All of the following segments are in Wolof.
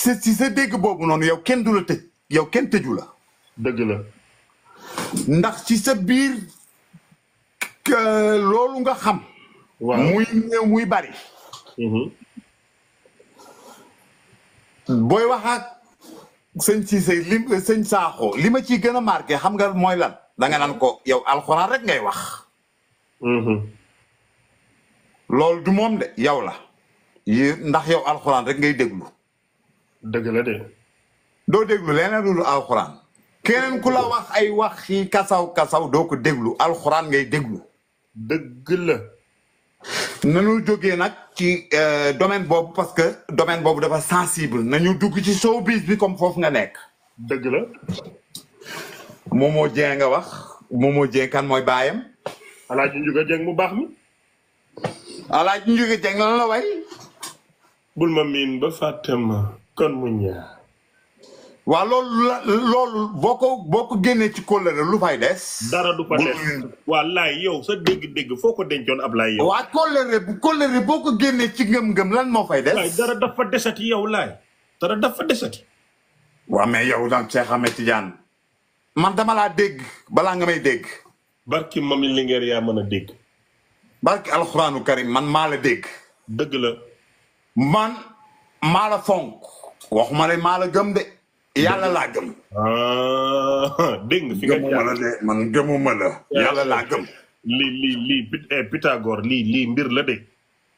ci sa dégg boobu noonu yow kenn du la tëj yow kenn tëju la. dëgg la. ndax ci sa biir loolu nga xam. waaw muy néew muy bari. booy wax ak sëñ Cissé sëñ Sakho li ma ciy gën a marqué xam nga mooy lan da nga naan ko yow alxuraan rek ngay wax. loolu du moom de yow la. ndax yow alxuraan rek ngay déglu. dëgg la de. doo déglu leneen lu dul alxuraan. keneen ku la wax ay wax yi kasaw doo ko déglu alxuraan ngay déglu. dëgg la. nañu jógee nag ci domaine boobu parce que domaine boobu dafa sensible nañu dugg ci showbiz bi comme foofu nga nekk. dëgg la. Momo Dieng nga wax Momo Dieng kan mooy baayam. Alaaji Njuga Dieng mu baax mi. Alaaji Njuga Dieng lan la way. bul ma miin ba fàtte ma kon mu ñaar. waaw loolu boo ko génnee ci kóllëre lu fay des. dara du fa des. wallaay yow sa dégg-dégg foo ko dencoon Ablaye yow. waa kóllëre boo ko génnee ci ngëm-ngëm lan moo fay des. waay dara dafa desati yow laay. dara dafa desati. waaw mais yow nag Cheikh Ahmed Tidiane man dama laa dégg balaa nga may dégg. barki Mami Linguère yaa mën a dégg. barki alxuraanu karim man maa la dégg. dëgg la. man maa la fonk. waxuma ne maa la gëm de. yàlla laa gëm. dégg nga fi nga gëmuma la de man gëmuma la. yàlla laa gëm. lii Pythagore lii mbir la de.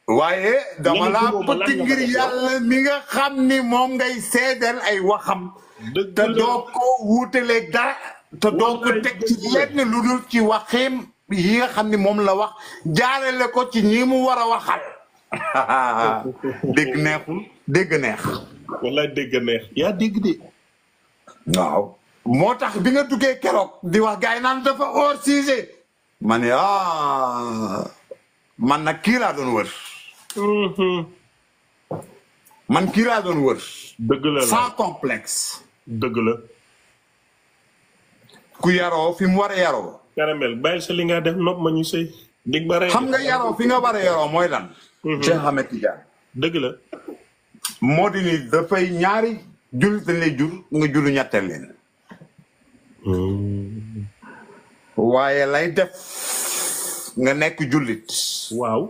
waaye dama laa pëtt ngir yàlla mi nga xam ni moom ngay seedeel ay waxam. te doo ko wuutaleeg dara. te doo ko teg ci lenn lu dul ci waxeem yi nga xam ni moom la wax jaarale ko ci ñi mu war a waxal. dégg neexul dégg neex. wallaay dégg neex yaa dégg de. waaw moo tax bi nga duggee keroog di wax gars yi naan dafa hors sujet. ma ne man nag kii laa doon wër. man kii laa doon wër. dëgg la sans complexe. dëgg la. ku yaroo fi mu war a yaroo. caramel bàyyi sa li nga def nopp ma ñu sëy. dig ba rey xam nga yaroo fi nga war a yaroo mooy lan. Cheikh Ahmed Tidiane. dëgg la. moo di ni dafay ñaari jullit dañ lay jur nga juru ñetteel leen. waaye lay def nga nekk jullit. waaw.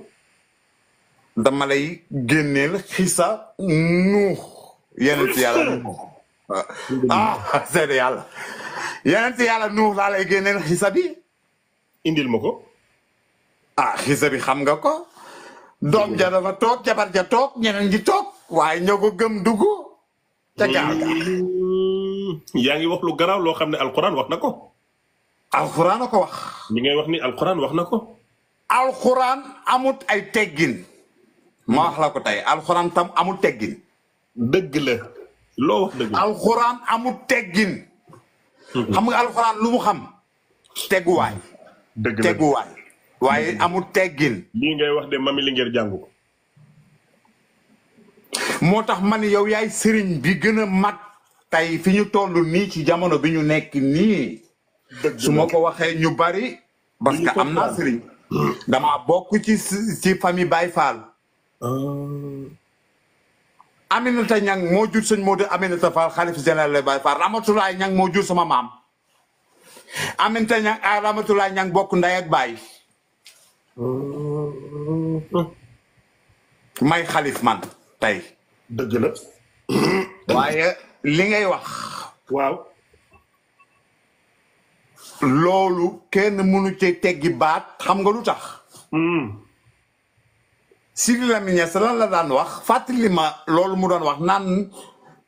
dama lay génneel xisa nuux. yeneen ci yàlla nuux. seede yàlla. yeneen ci yàlla nuux laa lay génneel xisa bi. indil ma ko. xisa bi xam nga ko. doom ja dafa toog jabar ja toog ñeneen ji toog. waaye ñoo ko gëm dugg. ca gaal ga. yaa ngi wax lu garaaw loo xam ne alxuraan wax na ko. alxuraan a ko wax. li ngay wax ni alxuraan wax na ko. alxuraan amut ay teggin. ma wax la ko tey alxuraan tam amut teggin. dëgg la. loo wax dëgg la. alxuraan amut teggin. xam nga alxuraan lu mu xam. teguwaay. dëgg la teguwaay. waaye amut teggin. lii ngay wax de Mami Linguère jàngu ko. moo tax man yow yaay sëriñ bi gën a mag tey fi ñu toll nii ci jamono bi ñu nekk nii. su ma ko waxee ñu bari. parce que am naa sëriñ. dama bokk ci famille Baye Fall. Aminata Ñang moo jur sëñ Modou Aminata Fall xalif général Baye Fall Ramatulaay Ñang moo jur sama maam. Aminata Ñang ak Ramatulaay Ñang bokk ndey ak baay. may xalif man tey. dëgg la. waaye li ngay wax. waaw. loolu kenn mënu ci teggi baat xam nga lu tax. Sidi Lamine Niass lan la daan wax fàttali ma loolu mu doon wax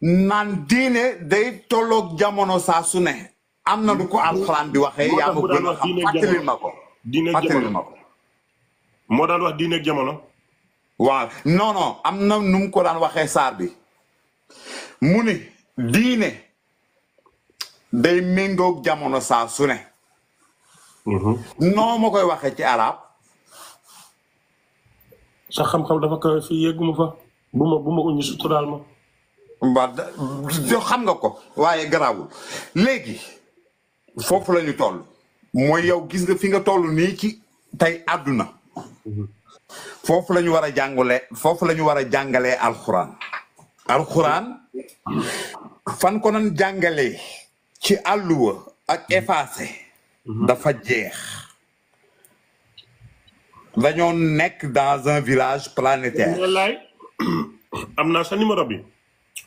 naan diine day tolloog jamono saa su ne. am na lu ko alxuraan bi waxee. yaa ma gën a xam fàttali ma ko. fàttali ma ko. moo daan wax diine ak jamono. waaw non am na nu mu ko daan waxee saar bi. mu ni diine day méngoog jamono saa su ne. noo ma koy waxee ci arab. sa xam-xam dafa kawe fii yegguma fa. bu ma uñu suturaal ma. xam nga ko waaye garaawul léegi foofu la ñu toll. mooy yow gis nga fi nga toll nii ci tey àdduna. foofu la ñu war a jàngalee alxuraan. alxuraan fan ko doon jàngalee ci àlluwa ak effacé dafa jeex dañoo nekk dans un village planétaire wallaay am naa sa numéro bi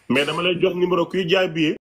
mais dama lay jox numéro kuy jaay billet